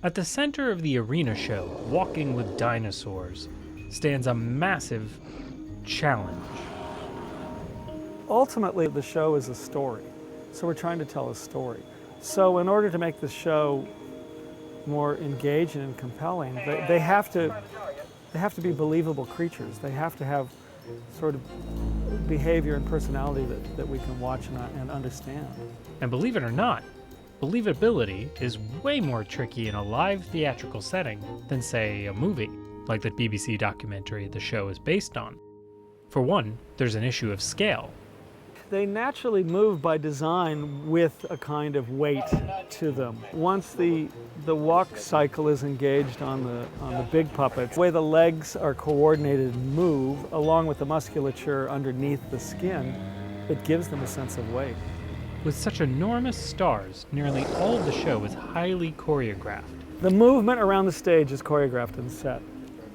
At the center of the arena show, Walking with Dinosaurs, stands a massive challenge. Ultimately, the show is a story, so we're trying to tell a story. So in order to make the show more engaging and compelling, they have to be believable creatures. They have to have sort of behavior and personality that we can watch and understand. And believe it or not, believability is way more tricky in a live theatrical setting than, say, a movie, like the BBC documentary the show is based on. For one, there's an issue of scale. They naturally move by design with a kind of weight to them. Once the walk cycle is engaged on the big puppets, the way the legs are coordinated and move, along with the musculature underneath the skin, it gives them a sense of weight. With such enormous stars, nearly all of the show is highly choreographed. The movement around the stage is choreographed and set.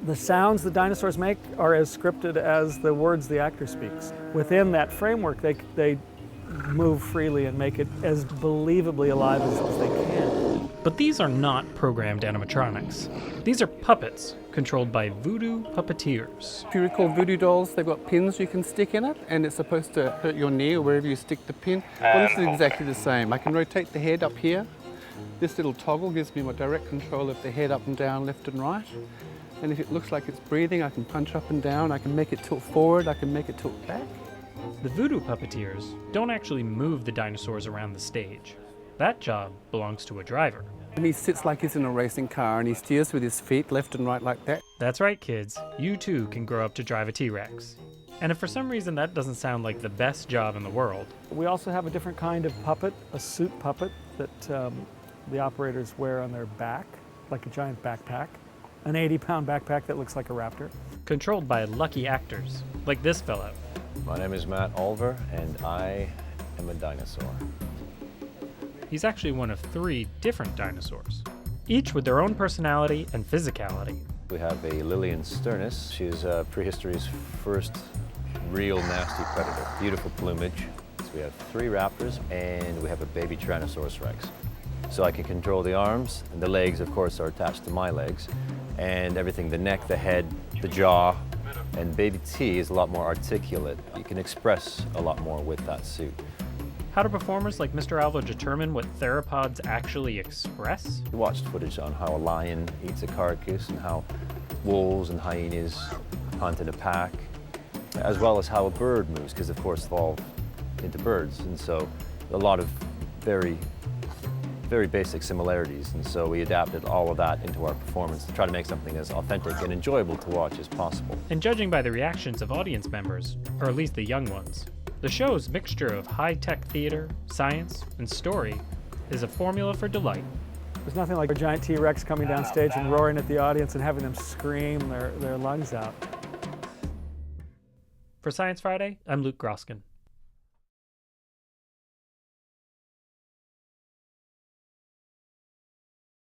The sounds the dinosaurs make are as scripted as the words the actor speaks. Within that framework, they move freely and make it as believably alive as they can. But these are not programmed animatronics. These are puppets controlled by voodoo puppeteers. If you recall voodoo dolls, they've got pins you can stick in it, and it's supposed to hurt your knee or wherever you stick the pin. Well, this is exactly the same. I can rotate the head up here. This little toggle gives me my direct control of the head up and down, left and right. And if it looks like it's breathing, I can punch up and down. I can make it tilt forward. I can make it tilt back. The voodoo puppeteers don't actually move the dinosaurs around the stage. That job belongs to a driver. And he sits like he's in a racing car, and he steers with his feet left and right like that. That's right, kids. You too can grow up to drive a T-Rex. And if for some reason that doesn't sound like the best job in the world, We also have a different kind of puppet, a suit puppet that the operators wear on their back, like a giant backpack. An 80-pound backpack that looks like a raptor. controlled by lucky actors, like this fellow. My name is Matt Olver, and I am a dinosaur. He's actually one of 3 different dinosaurs, each with their own personality and physicality. We have a Lillian Sternus. She's prehistory's first real nasty predator. Beautiful plumage. So we have 3 raptors, and we have a baby Tyrannosaurus Rex. So I can control the arms, and the legs, of course, are attached to my legs, and everything, the neck, the head, the jaw, and baby T is a lot more articulate. You can express a lot more with that suit. How do performers like Mr. Alva determine what theropods actually express? We watched footage on how a lion eats a carcass and how wolves and hyenas hunt in a pack, as well as how a bird moves, because of course they evolve into birds, and so a lot of very basic similarities, and so we adapted all of that into our performance to try to make something as authentic and enjoyable to watch as possible. And judging by the reactions of audience members, or at least the young ones, the show's mixture of high-tech theater, science, and story is a formula for delight. There's nothing like a giant T-Rex coming down stage and roaring at the audience and having them scream their lungs out. For Science Friday, I'm Luke Groskin.